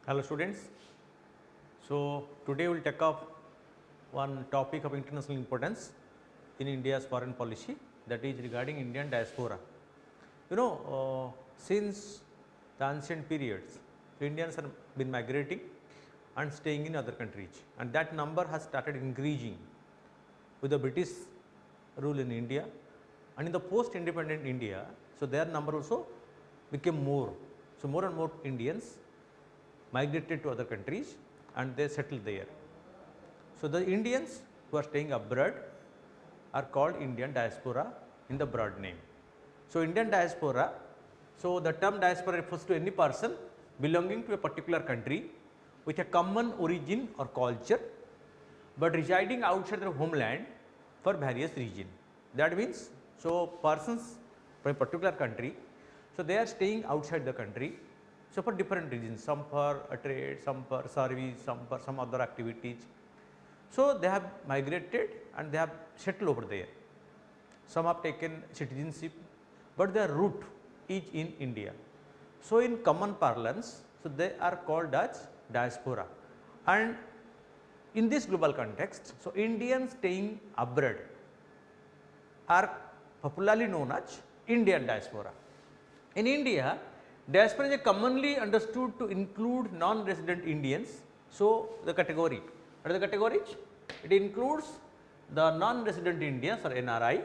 Hello students. So, today we will take up one topic of international importance in India's foreign policy, that is regarding Indian diaspora. Since the ancient periods, Indians have been migrating and staying in other countries, and that number has started increasing with the British rule in India, and in the post independent India. So, their number also became more. So, more and more Indians migrated to other countries and they settled there. So, the Indians who are staying abroad are called Indian diaspora in the broad name. So, Indian diaspora, so the term diaspora refers to any person belonging to a particular country with a common origin or culture, but residing outside their homeland for various reasons. That means, so persons from a particular country, so they are staying outside the country. So, for different reasons, some for a trade, some for service, some for some other activities. So, they have migrated and they have settled over there. Some have taken citizenship, but their root is in India. So, in common parlance, so they are called as diaspora, and in this global context, so Indians staying abroad are popularly known as Indian diaspora. In India, diaspora is commonly understood to include non-resident Indians. So, the category, what are the categories? It includes the non-resident Indians or NRI,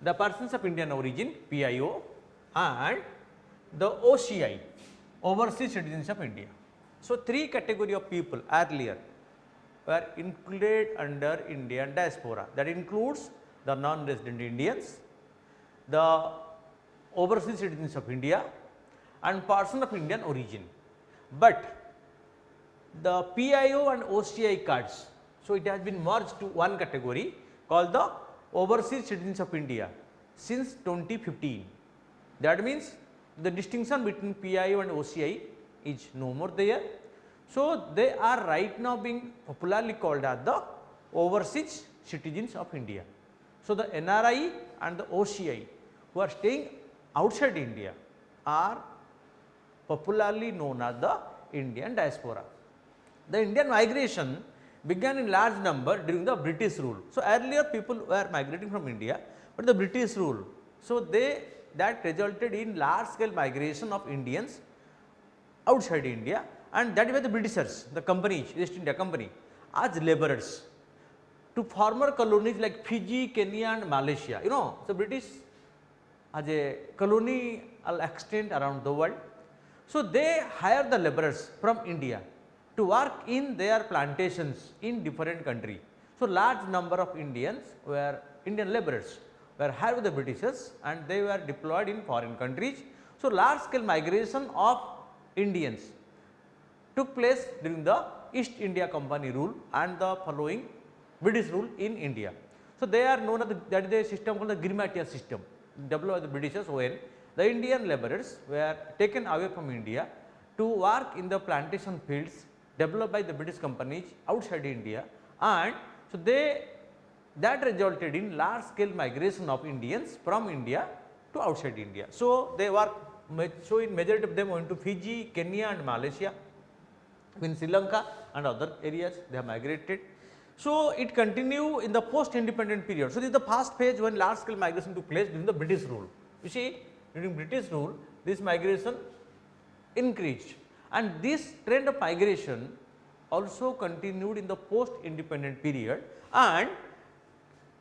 the persons of Indian origin PIO, and the OCI, overseas citizens of India. So, three category of people earlier were included under Indian diaspora, that includes the non-resident Indians, the overseas citizens of India, and person of Indian origin. But the PIO and OCI cards, so it has been merged to one category called the overseas citizens of India since 2015. That means, the distinction between PIO and OCI is no more there. So, they are right now being popularly called as the overseas citizens of India. So, the NRI and the OCI who are staying outside India are popularly known as the Indian diaspora. The Indian migration began in large number during the British rule. So, earlier people were migrating from India, but the British rule. So, that resulted in large scale migration of Indians outside India, and that was the Britishers, the companies, East India Company, as laborers to former colonies like Fiji, Kenya and Malaysia. So British as a colonial extent around the world. So, they hire the laborers from India to work in their plantations in different countries. So, large number of Indians were Indian laborers were hired with the Britishers and they were deployed in foreign countries. So, large scale migration of Indians took place during the East India Company rule and the following British rule in India. So, they are known as that is a system called the Grimatian system, developed by the Britishers, when the Indian laborers were taken away from India to work in the plantation fields developed by the British companies outside India, and so that resulted in large scale migration of Indians from India to outside India. So, they were so in majority of them went to Fiji, Kenya and Malaysia. In Sri Lanka and other areas they have migrated. So, it continued in the post independent period. So, this is the first phase when large scale migration took place during the British rule. You see, during British rule this migration increased, and this trend of migration also continued in the post independent period, and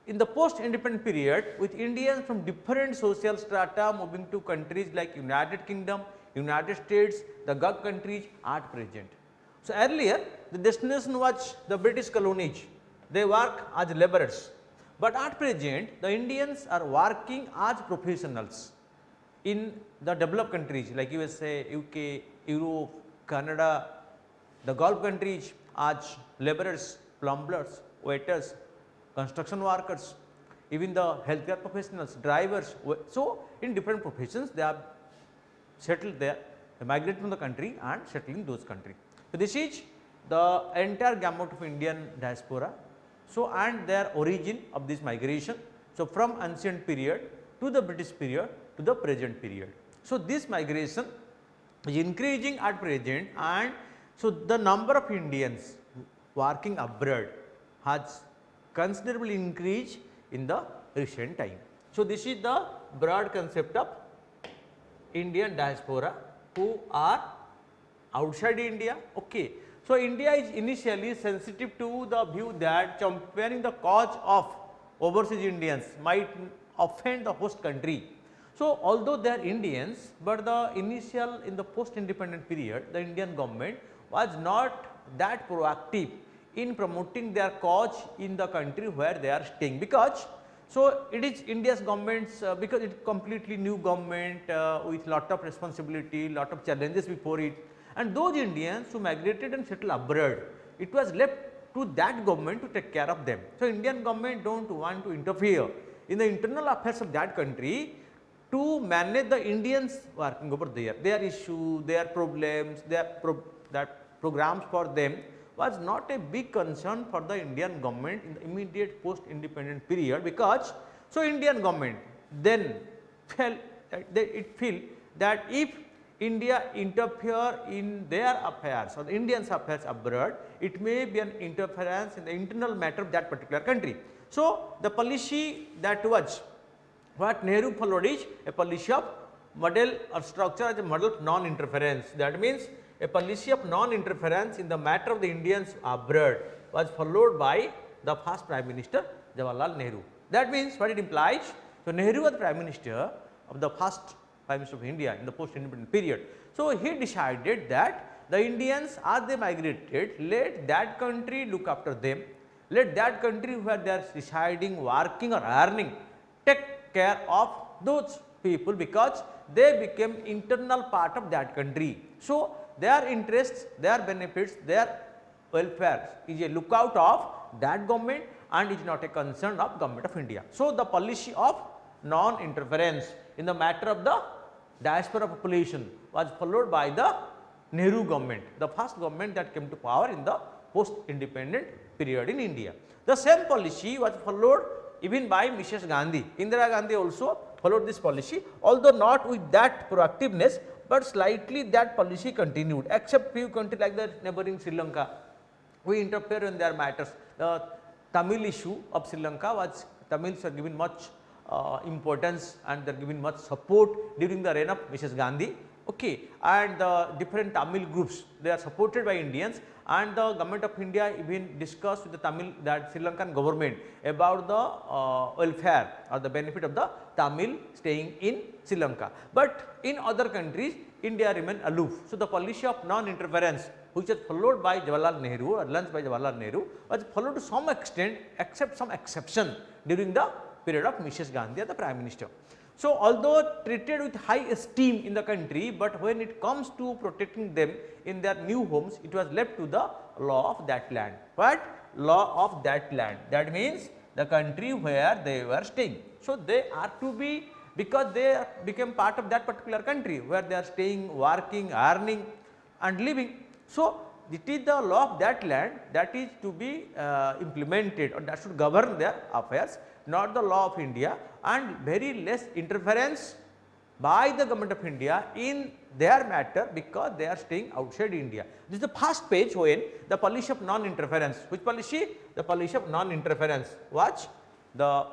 in the post independent period with Indians from different social strata moving to countries like United Kingdom, United States, the Gulf countries at present. So, earlier the destination was the British colonies, they work as laborers, but at present the Indians are working as professionals in the developed countries like USA, UK, Europe, Canada, the Gulf countries as laborers, plumbers, waiters, construction workers, even the healthcare professionals, drivers. So, in different professions they have settled there, they migrate from the country and settle in those countries. So, this is the entire gamut of Indian diaspora. So, and their origin of this migration. So, from ancient period to the British period to the present period. So, this migration is increasing at present, and so the number of Indians working abroad has considerably increased in the recent time. So, this is the broad concept of Indian diaspora who are outside India. Okay. So, India is initially sensitive to the view that championing the cause of overseas Indians might offend the host country. So, although they are Indians, but the initial in the post independent period, the Indian government was not that proactive in promoting their cause in the country where they are staying, because so it is India's government's because it is completely new government with lot of responsibility, lot of challenges before it, and those Indians who migrated and settled abroad, it was left to that government to take care of them. So, Indian government do not want to interfere in the internal affairs of that country to manage the Indians working over there, their issues, their problems, that programs for them was not a big concern for the Indian government in the immediate post independent period, because so Indian government then felt it feel that if India interfere in their affairs or the Indians affairs abroad, it may be an interference in the internal matter of that particular country. So, the policy that was what Nehru followed is a policy of model or structure as a model of non-interference. That means, a policy of non-interference in the matter of the Indians abroad was followed by the first Prime Minister Jawaharlal Nehru. That means, what it implies? So, Nehru was the Prime Minister of the first Prime Minister of India in the post independent period. So, he decided that the Indians as they migrated, let that country look after them, let that country where they are residing, working or earning take care of those people, because they became internal part of that country. So, their interests, their benefits, their welfare is a lookout of that government and is not a concern of government of India. So, the policy of non-interference in the matter of the diaspora population was followed by the Nehru government, the first government that came to power in the post independent period in India. The same policy was followed even by Mrs. Gandhi. Indira Gandhi also followed this policy, although not with that proactiveness, but slightly that policy continued, except few countries like the neighboring Sri Lanka. We interfere in their matters. The Tamil issue of Sri Lanka was, Tamils are given much importance and they are given much support during the reign of Mrs. Gandhi. Okay. And the different Tamil groups, they are supported by Indians, and the government of India even discussed with the Tamil, that Sri Lankan government about the welfare or the benefit of the Tamil staying in Sri Lanka. But in other countries, India remained aloof. So, the policy of non-interference, which was followed by Jawaharlal Nehru or launched by Jawaharlal Nehru, was followed to some extent, except some exception during the period of Mrs. Gandhi as the Prime Minister. So, although treated with high esteem in the country, but when it comes to protecting them in their new homes, it was left to the law of that land. What? Law of that land. That means, the country where they were staying. So, they are to be, because they became part of that particular country where they are staying, working, earning and living. So, it is the law of that land that is to be implemented, or that should govern their affairs, not the law of India, and very less interference by the government of India in their matter, because they are staying outside India. This is the first page when the policy of non-interference. Which policy? The policy of non-interference was the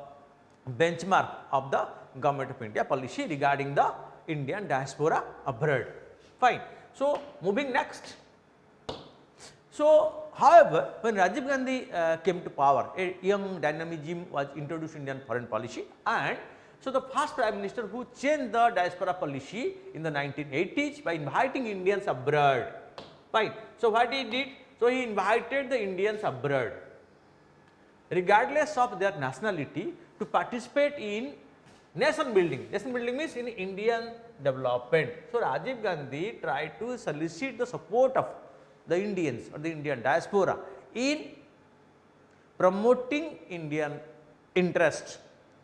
benchmark of the government of India policy regarding the Indian diaspora abroad. Fine. So, moving next. So, however, when Rajiv Gandhi came to power, a young dynamism was introduced in Indian foreign policy, and so the first Prime Minister who changed the diaspora policy in the 1980s by inviting Indians abroad. Fine. So, what he did? So, he invited the Indians abroad, regardless of their nationality, to participate in nation building. Nation building means in Indian development. So, Rajiv Gandhi tried to solicit the support of the Indians or the Indian diaspora in promoting Indian interests,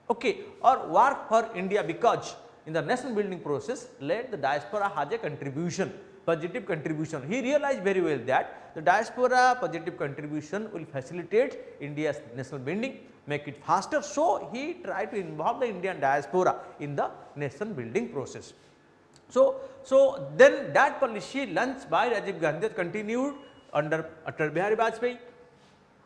okay, or work for India, because in the nation building process, let the diaspora has a contribution, positive contribution. He realized very well that the diaspora positive contribution will facilitate India's national building, make it faster. So, he tried to involve the Indian diaspora in the nation building process. So then that policy launched by Rajiv Gandhi continued under Atal Bihari Vajpayee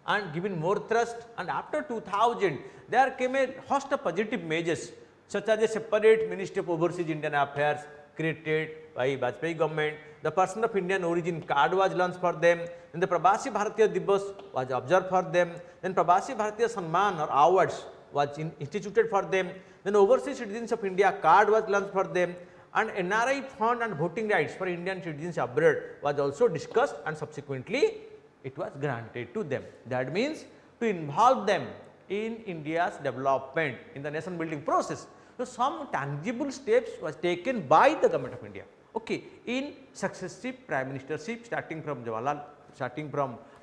and given more thrust, and after 2000 there came a host of positive measures such as a separate Ministry of Overseas Indian Affairs created by Vajpayee government. The person of Indian origin card was launched for them, then the Pravasi Bharatiya Divas was observed for them, then Pravasi Bharatiya Samman or awards was instituted for them, then Overseas Citizens of India card was launched for them, and NRI fund and voting rights for Indian citizens abroad was also discussed, and subsequently it was granted to them. That means to involve them in India's development in the nation building process. So some tangible steps was taken by the government of India, okay, in successive prime ministership starting from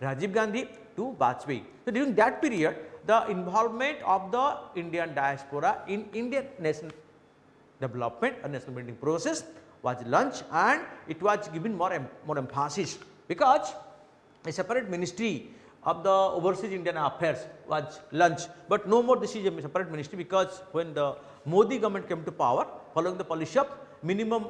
Rajiv Gandhi to Vajpayee. So during that period, the involvement of the Indian diaspora in Indian nation development and national building process was launched, and it was given more emphasis because a separate ministry of the Overseas Indian Affairs was launched, but no more this is a separate ministry, because when the Modi government came to power following the policy of minimum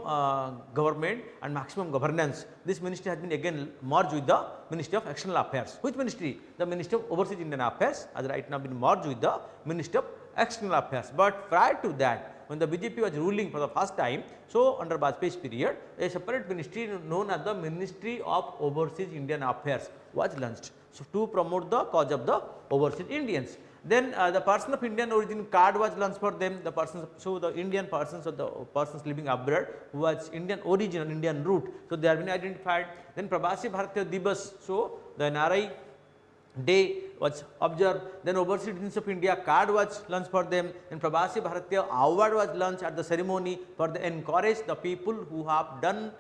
government and maximum governance, this ministry has been again merged with the Ministry of External Affairs. Which ministry? The Ministry of Overseas Indian Affairs has right now been merged with the Ministry of External Affairs. But prior to that, when the BJP was ruling for the first time, so under Vajpayee's period, a separate ministry known as the Ministry of Overseas Indian Affairs was launched, so to promote the cause of the overseas Indians. Then the person of Indian origin card was launched for them, the persons, so the Indian persons or the persons living abroad who was Indian origin and Indian root, so they have been identified. Then Pravasi Bharatiya Divas, so the NRI day was observed, then Overseas Citizens of India card was launched for them, then Pravasi Bharatiya award was launched at the ceremony for the encourage the people who have done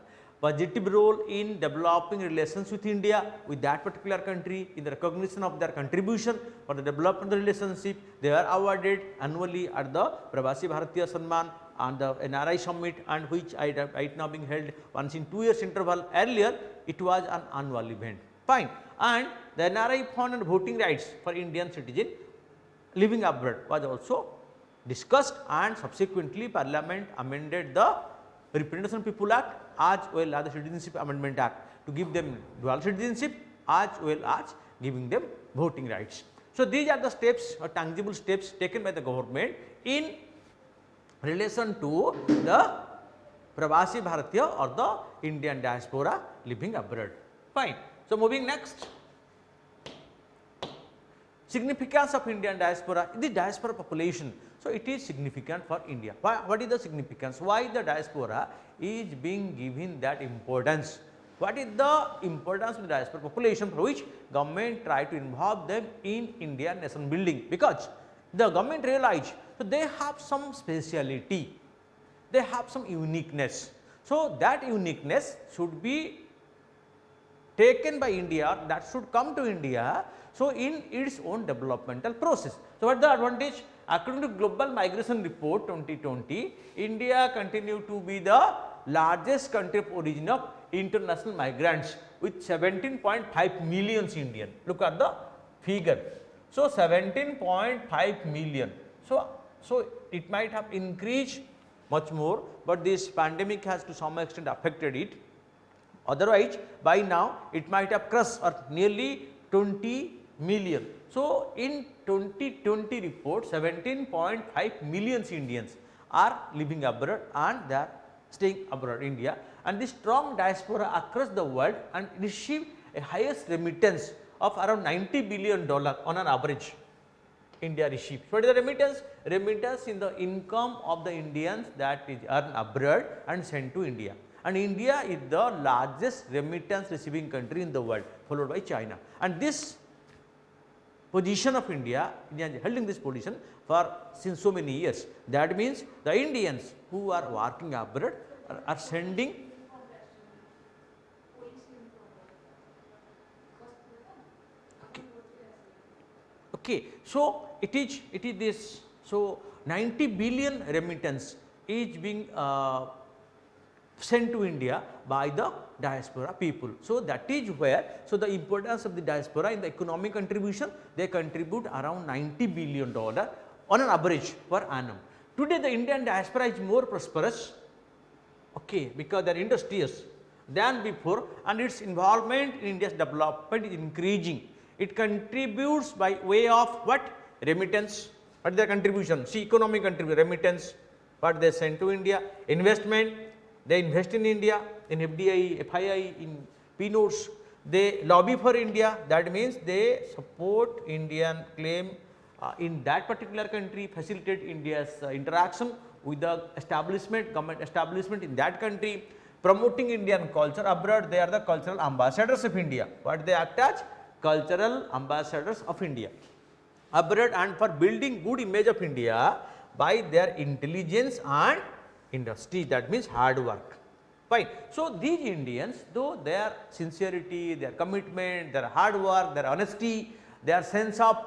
positive role in developing relations with India, with that particular country, in the recognition of their contribution for the development of the relationship. They are awarded annually at the Pravasi Bharatiya Samman and the NRI Summit, and which right now being held once in 2 years interval. Earlier it was an annual event. Fine. And the NRI fund and voting rights for Indian citizen living abroad was also discussed, and subsequently Parliament amended the Representation People Act as well as the Citizenship Amendment Act to give them dual citizenship as well as giving them voting rights. So these are the steps or tangible steps taken by the government in relation to the Pravasi Bharatiya or the Indian diaspora living abroad. Fine. So moving next, significance of Indian diaspora, the diaspora population. So it is significant for India. What is the significance? Why the diaspora is being given that importance? What is the importance of the diaspora population for which government try to involve them in Indian nation building? Because the government realized that they have some speciality, they have some uniqueness. So that uniqueness should be taken by India, that should come to India, so in its own developmental process. So what is the advantage? According to Global Migration Report 2020, India continued to be the largest country of origin of international migrants with 17.5 million Indian. Look at the figure. So 17.5 million. So it might have increased much more, but this pandemic has to some extent affected it. Otherwise, by now it might have crossed or nearly 20 million. So in 2020 report, 17.5 million Indians are living abroad and they are staying abroad India, and this strong diaspora across the world and receive a highest remittance of around $90 billion on an average. India receives. What is the remittance? Remittance in the income of the Indians that is earned abroad and sent to India. And India is the largest remittance receiving country in the world, followed by China. And this position of India is holding this position for since so many years. That means the Indians who are working abroad are sending. Okay, so it is this. So 90 billion remittance is being sent to India by the diaspora people. So that is where, so the importance of the diaspora in the economic contribution, they contribute around $90 billion on an average per annum. Today the Indian diaspora is more prosperous okay, because they are industrious than before, and its involvement in India's development is increasing. It contributes by way of what? Remittance. What is their contribution? See, economic contribution, remittance, what they send to India, investment, they invest in India, in FDI, FII, in P notes, they lobby for India, that means they support Indian claim in that particular country, facilitate India's interaction with the establishment, government establishment in that country, promoting Indian culture abroad. They are the cultural ambassadors of India. What they act as? Cultural ambassadors of India abroad, and for building good image of India by their intelligence and industry, that means hard work. Fine. So, these Indians, though their sincerity, their commitment, their hard work, their honesty, their sense of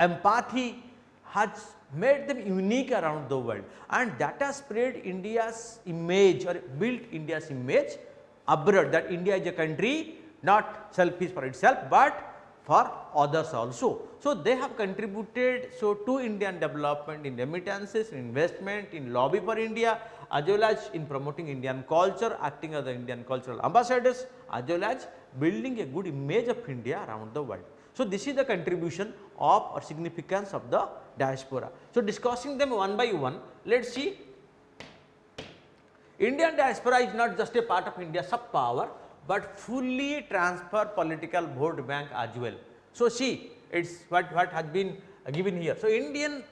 empathy has made them unique around the world, and that has spread India's image or built India's image abroad, that India is a country not selfish for itself, but for others also. So, they have contributed to Indian development in remittances, in investment, in lobby for India, as well as in promoting Indian culture, acting as the Indian cultural ambassadors, as well as building a good image of India around the world. So, this is the contribution of or significance of the diaspora. So, discussing them one by one, let us see. Indian diaspora is not just a part of India's soft power, but fully transfer political vote bank as well. So, see, it is what has been given here. So, Indian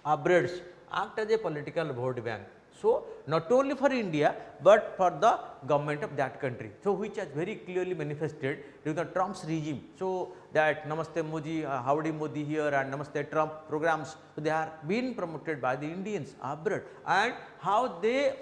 abroads act as a political vote bank. So, not only for India, but for the government of that country. So, which has very clearly manifested during the Trump's regime. So, that Namaste Modi, Howdy Modi here and Namaste Trump programs, so they are being promoted by the Indians abroad, and how they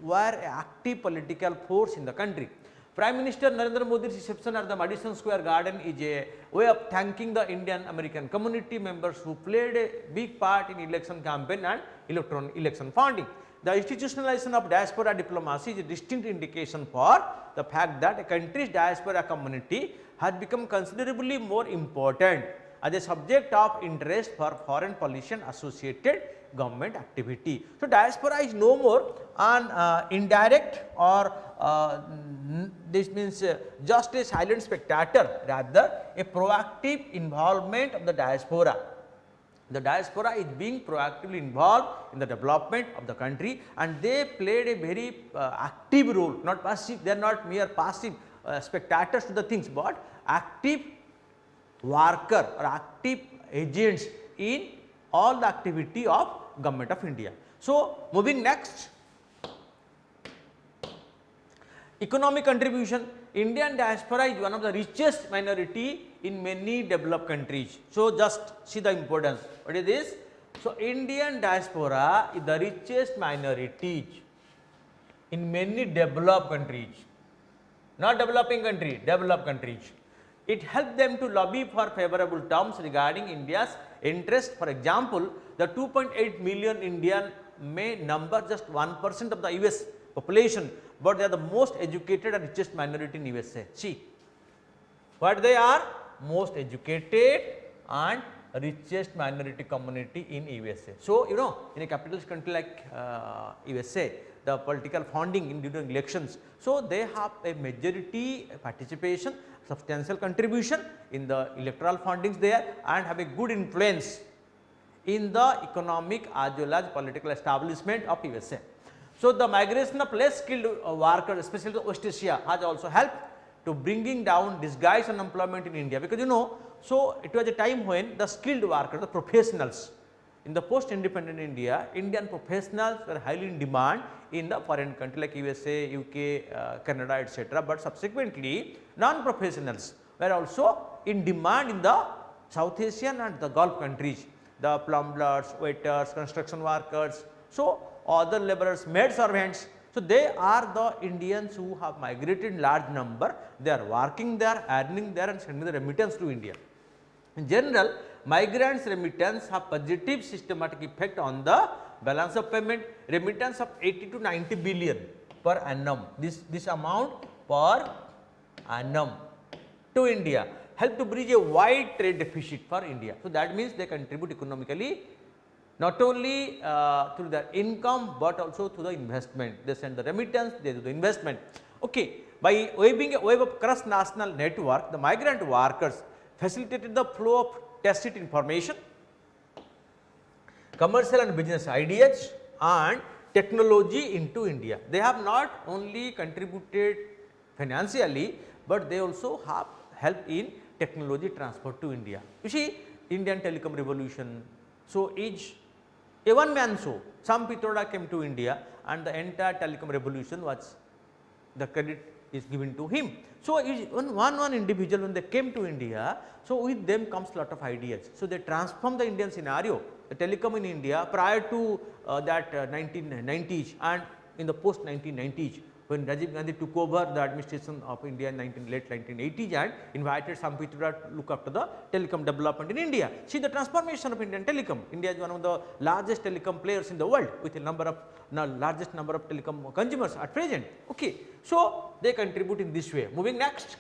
were an active political force in the country. Prime Minister Narendra Modi's reception at the Madison Square Garden is a way of thanking the Indian American community members who played a big part in election campaign and election funding. The institutionalization of diaspora diplomacy is a distinct indication for the fact that a country's diaspora community has become considerably more important as a subject of interest for foreign policy and associated government activity. So, diaspora is no more an indirect or this means just a silent spectator, rather a proactive involvement of the diaspora. The diaspora is being proactively involved in the development of the country, and they played a very active role, not passive, they are not mere passive spectators to the things, but active worker or active agents in all the activity of government of India. So, moving next, economic contribution. Indian diaspora is one of the richest minority in many developed countries. So, just see the importance. What is this? So, Indian diaspora is the richest minority in many developed countries, not developing country, developed countries. It helped them to lobby for favorable terms regarding India's interest. For example, the 2.8 million Indian may number just 1% of the US population, but they are the most educated and richest minority in USA. See, what they are? Most educated and richest minority community in USA. So, you know, in a capitalist country like USA, the political funding in during elections, so they have a majority participation, substantial contribution in the electoral fundings there, and have a good influence in the economic as well as political establishment of USA. So, the migration of less skilled workers, especially the West Asia, has also helped to bringing down disguised unemployment in India, because you know, so it was a time when the skilled workers, the professionals in the post independent India, Indian professionals were highly in demand in the foreign country like USA, UK, Canada, etc., but subsequently non-professionals were also in demand in the South Asian and the Gulf countries, the plumbers, waiters, construction workers, so other laborers, maid servants. So, they are the Indians who have migrated in large number, they are working there, earning there and sending the remittance to India. In general, migrants' remittance have positive systematic effect on the balance of payment. Remittance of 80 to 90 billion per annum, this amount per annum to India help to bridge a wide trade deficit for India. So, that means they contribute economically not only through their income, but also through the investment. They send the remittance, they do the investment. Okay. By weaving a web of cross-national network, the migrant workers facilitated the flow of tacit information, commercial and business ideas and technology into India. They have not only contributed financially, but they also have helped in technology transfer to India. You see, Indian telecom revolution, so is a one man show. Sam Pitroda came to India and the entire telecom revolution was, the credit is given to him. So, one individual when they came to India, so with them comes lot of ideas. So, they transform the Indian scenario, the telecom in India prior to that 1990s and in the post 1990s, when Rajiv Gandhi took over the administration of India in late 1980s and invited Sam Pitroda to look after the telecom development in India. See the transformation of Indian telecom. India is one of the largest telecom players in the world with a largest number of telecom consumers at present. Okay. So, they contribute in this way. Moving next.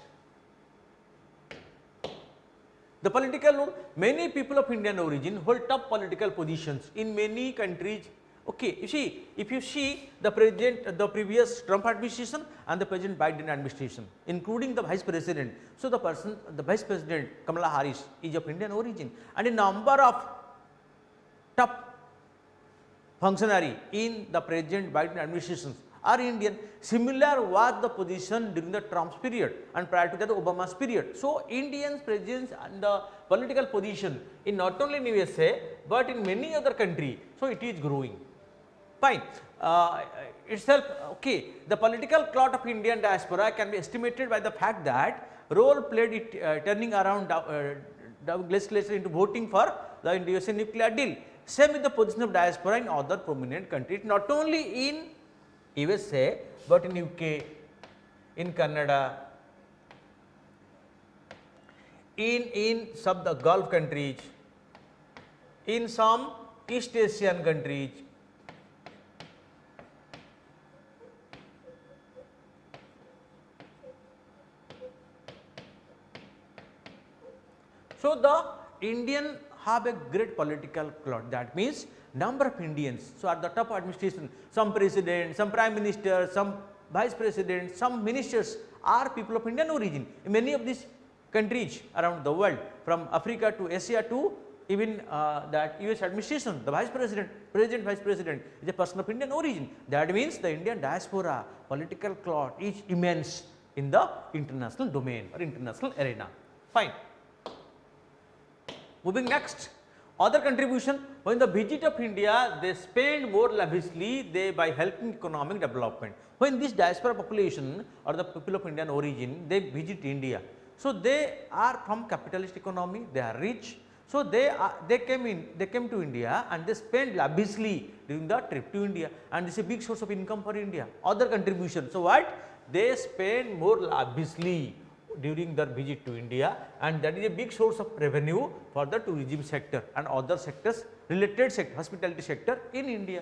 The political role, many people of Indian origin hold top political positions in many countries. Okay, you see, if you see the previous Trump administration and the present Biden administration, including the vice president. So, the vice president Kamala Harris is of Indian origin, and a number of top functionary in the present Biden administration are Indian. Similar was the position during the Trump's period and prior to that Obama's period. So, Indians' presence and the political position in not only in USA, but in many other countries. So, it is growing. Fine. Itself, okay, the political clout of Indian diaspora can be estimated by the fact that role played it turning around the legislature into voting for the USA nuclear deal. Same with the position of diaspora in other prominent countries, not only in USA, but in UK, in Canada, in some the Gulf countries, in some East Asian countries. So, the Indian have a great political clout, that means number of Indians. So, at the top administration, some president, some prime minister, some vice president, some ministers are people of Indian origin. In many of these countries around the world, from Africa to Asia to even that US administration, the vice president, vice president is a person of Indian origin. That means the Indian diaspora political clout is immense in the international domain or international arena. Fine. Moving next, other contribution, when the visit of India, they spend more lavishly by helping economic development. When this diaspora population or the people of Indian origin, they visit India. So, they are from capitalist economy, they are rich. So, they came to India and they spend lavishly during the trip to India, and this is a big source of income for India. Other contribution, so what? They spend more lavishly during their visit to India, and that is a big source of revenue for the tourism sector and other sectors, related sector, hospitality sector in India.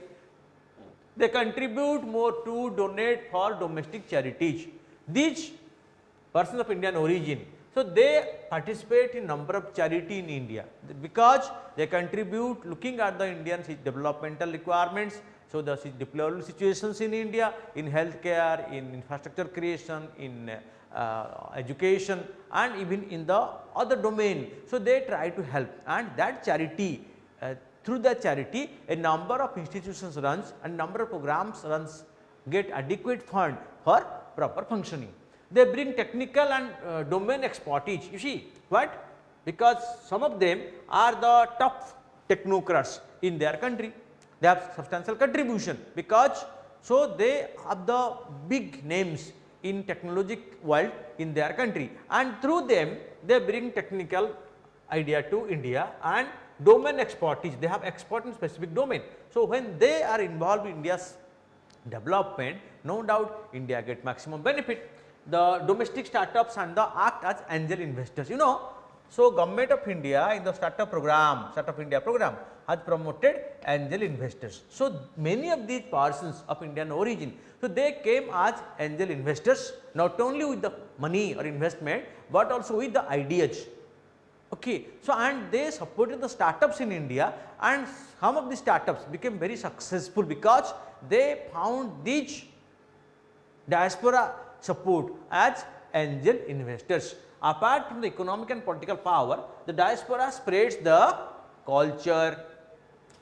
They contribute more to donate for domestic charities. These persons of Indian origin, so they participate in number of charity in India because they contribute looking at the Indian developmental requirements. So, the deplorable situations in India, in healthcare, in infrastructure creation, in education, and even in the other domain. So, they try to help, and that charity, through that charity a number of institutions runs and number of programs runs, get adequate fund for proper functioning. They bring technical and domain expertise. You see what? Because some of them are the top technocrats in their country. They have substantial contribution because so they have the big names in technologic world in their country, and through them they bring technical idea to India and domain expertise. They have expert in specific domain. So, when they are involved in India's development, no doubt India get maximum benefit. The domestic startups and the act as angel investors, you know. So, Government of India in the Startup India program has promoted angel investors. So, many of these persons of Indian origin, so they came as angel investors, not only with the money or investment, but also with the ideas. Okay. So, and they supported the startups in India, and some of the startups became very successful because they found these diaspora support as angel investors. Apart from the economic and political power, the diaspora spreads the culture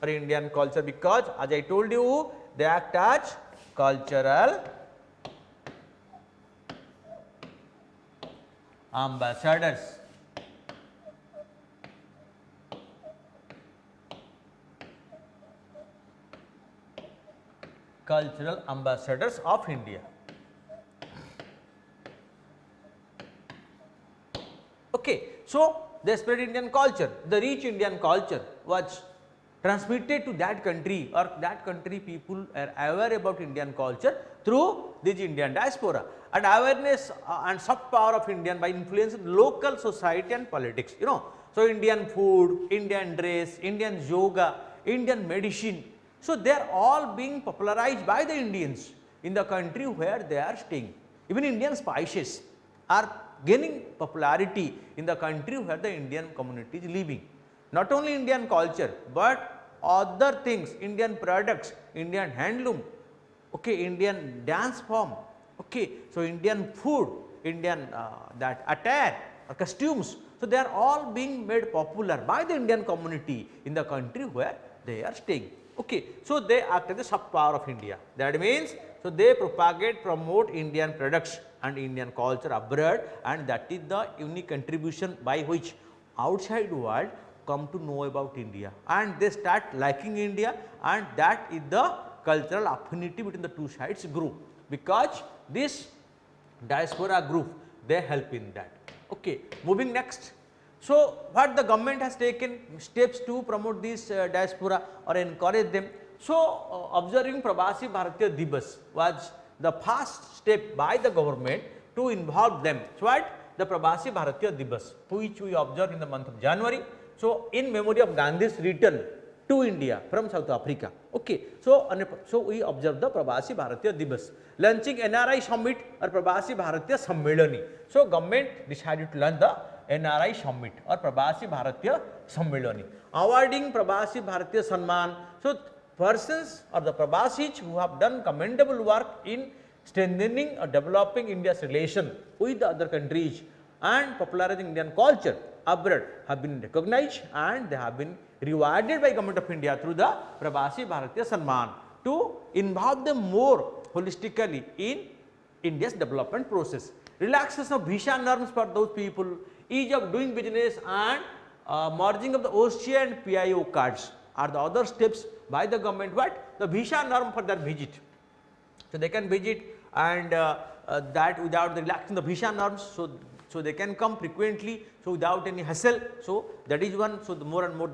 or Indian culture, because as I told you, they act as cultural ambassadors. Cultural ambassadors of India. Okay. So, they spread Indian culture. The rich Indian culture was transmitted to that country, or that country people are aware about Indian culture through this Indian diaspora, and awareness and soft power of Indian by influencing local society and politics. You know, so Indian food, Indian dress, Indian yoga, Indian medicine. So, they are all being popularized by the Indians in the country where they are staying. Even Indian spices are gaining popularity in the country where the Indian community is living. Not only Indian culture, but other things, Indian products, Indian handloom, okay, Indian dance form, okay. So, Indian food, Indian that attire or costumes. So, they are all being made popular by the Indian community in the country where they are staying. Okay. So, they act as the soft power of India. That means, so they propagate, promote Indian products and Indian culture abroad, and that is the unique contribution by which outside world come to know about India, and they start liking India, and that is the cultural affinity between the two sides grew, because this diaspora group, they help in that. Okay. Moving next. So, what the government has taken steps to promote this diaspora or encourage them. So, observing Pravasi Bharatiya Divas was the first step by the government to involve them. So, what? The Pravasi Bharatiya Divas, which we observed in the month of January. So, in memory of Gandhi's return to India from South Africa. Okay. So, we observe the Pravasi Bharatiya Divas. Launching NRI Summit or Pravasi Bharatiya Sammelani. So, government decided to launch the NRI Summit or Pravasi Bharatiya Sammelani. Awarding Pravasi Bharatiya Samman. So, persons or the Pravasis who have done commendable work in strengthening or developing India's relation with the other countries and popularizing Indian culture abroad have been recognized, and they have been rewarded by Government of India through the Pravasi Bharatiya Samman to involve them more holistically in India's development process. Relaxation of visa norms for those people, ease of doing business, and merging of the OCA and PIO cards are the other steps by the government. What? The visa norm for their visit. So, they can visit, and that without the relaxing the visa norms. So, they can come frequently, so without any hassle. So, that is one. So, the more and more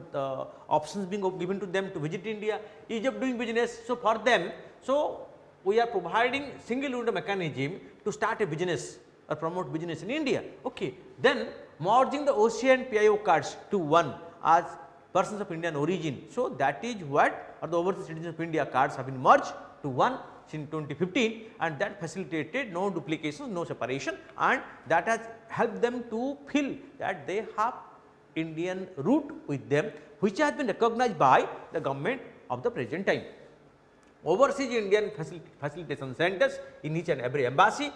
options being given to them to visit India, ease of doing business. So, for them, so we are providing single window mechanism to start a business or promote business in India. Okay. Then merging the OCA and PIO cards to one as persons of Indian origin. So, that is what, or the overseas citizens of India cards have been merged to one in 2015, and that facilitated no duplication, no separation, and that has helped them to feel that they have Indian root with them, which has been recognized by the government of the present time. Overseas Indian facilitation centers in each and every embassy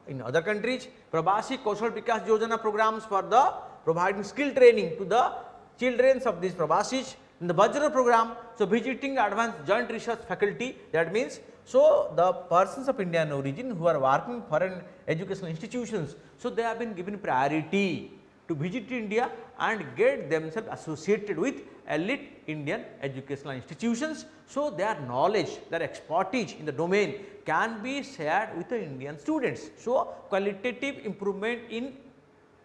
in other countries. Pravasi Kaushal Vikas Yojana programs for the providing skill training to the children of these Pravasis. In the Vajra program, so visiting advanced joint research faculty, that means, so the persons of Indian origin who are working for foreign educational institutions, so they have been given priority to visit India and get themselves associated with elite Indian educational institutions. So, their knowledge, their expertise in the domain can be shared with the Indian students. So, qualitative improvement in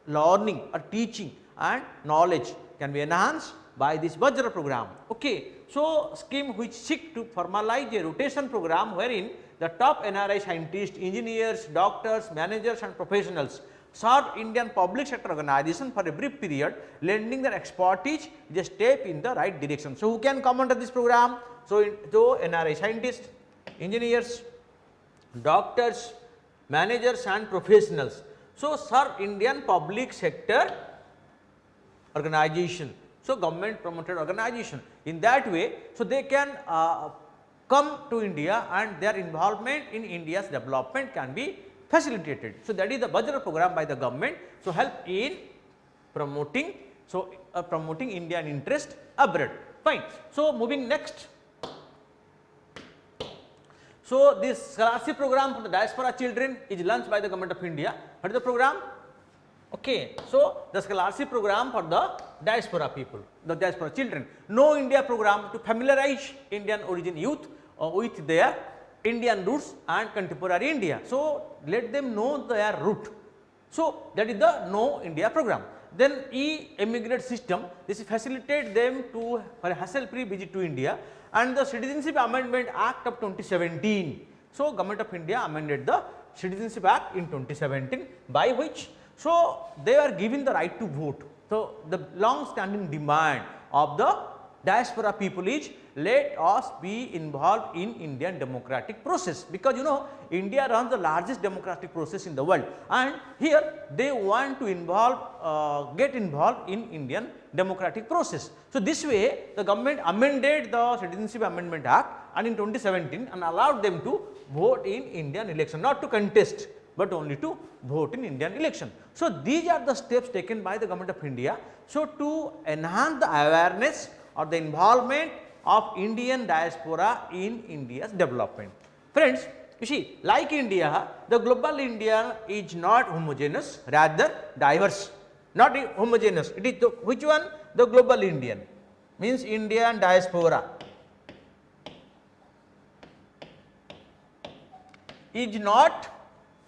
learning or teaching and knowledge can be enhanced by this Vajra program. Okay. So, scheme which seek to formalize a rotation program wherein the top NRI scientists, engineers, doctors, managers and professionals serve Indian public sector organization for a brief period, lending their expertise is a step in the right direction. So, who can come under this program? So, NRI scientists, engineers, doctors, managers and professionals. So, serve Indian public sector organization. So, government promoted organization. In that way, so they can come to India and their involvement in India's development can be facilitated. So, that is the budget program by the government. So, help in promoting, so promoting Indian interest abroad. Fine. So, moving next. So, this scholarship program for the diaspora children is launched by the government of India. What is the program? Okay. So, the scholarship program for the diaspora people, the diaspora children. Know India program to familiarize Indian origin youth with their Indian roots and contemporary India. So, let them know their root. So, that is the Know India program. Then e-emigrate system, this facilitate them to for a hassle-free visit to India, and the Citizenship Amendment Act of 2017. So, Government of India amended the Citizenship Act in 2017, by which so they are given the right to vote. So, the long standing demand of the diaspora people is, let us be involved in Indian democratic process, because you know India runs the largest democratic process in the world, and here they want to involve get involved in Indian democratic process. So, this way the government amended the Citizenship Amendment Act and in 2017 and allowed them to vote in Indian election, not to contest, but only to vote in Indian election. So, these are the steps taken by the government of India. So, to enhance the awareness or the involvement of Indian diaspora in India's development. Friends, you see, like India, the global India is not homogeneous, rather diverse. Not homogeneous, it is the, which one? The global Indian, means Indian diaspora is not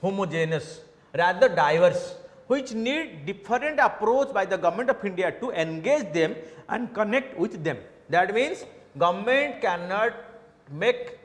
homogeneous, rather diverse, which need different approach by the government of India to engage them and connect with them. That means, government cannot make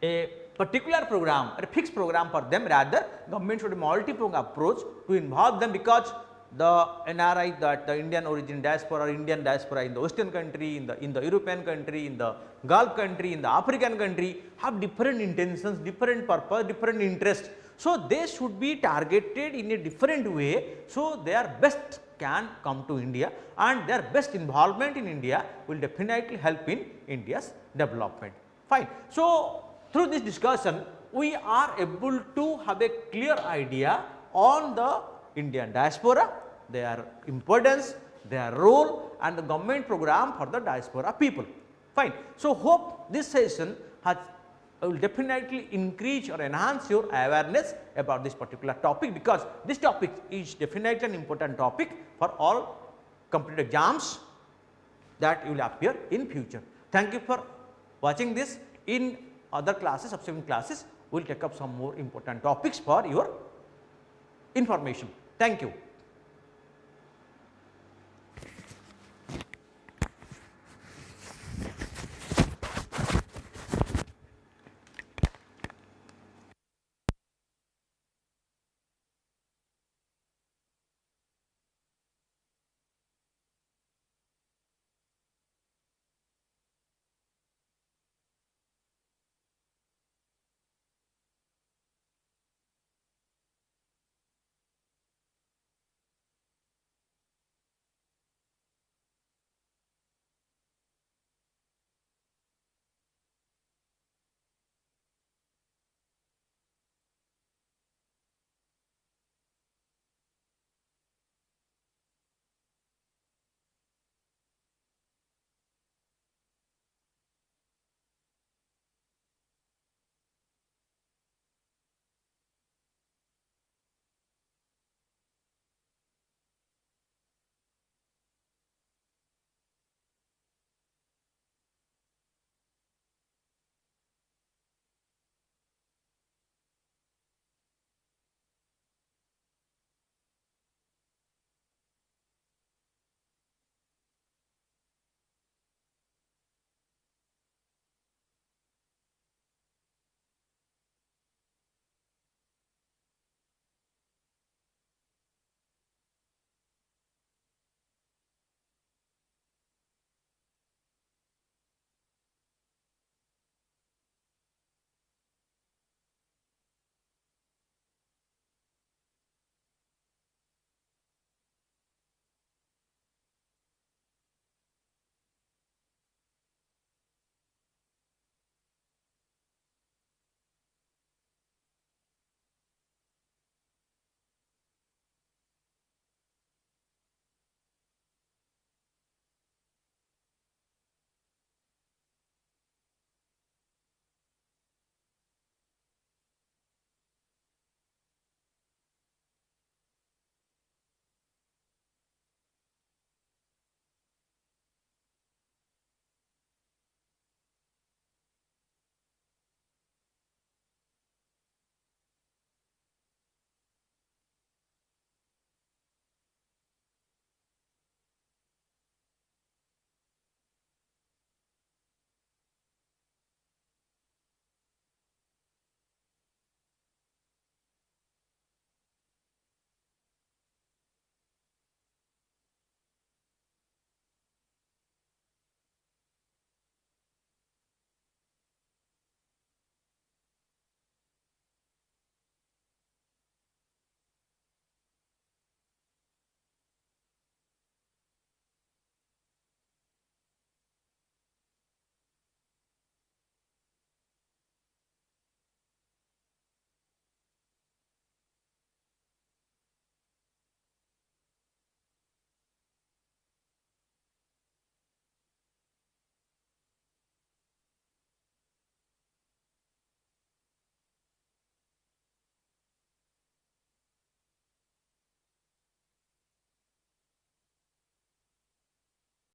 a particular program or a fixed program for them, rather government should multi-pronged approach to involve them, because the NRI, that the Indian origin diaspora or Indian diaspora in the Western country, in the European country, in the Gulf country, in the African country have different intentions, different purpose, different interests. So, they should be targeted in a different way, so their best can come to India and their best involvement in India will definitely help in India's development. Fine. So, through this discussion we are able to have a clear idea on the Indian diaspora, their importance, their role and the government program for the diaspora people. Fine. So, hope this session has will definitely increase or enhance your awareness about this particular topic, because this topic is definitely an important topic for all competitive exams that will appear in future. Thank you for watching this. In other classes, subsequent classes, we will take up some more important topics for your information. Thank you.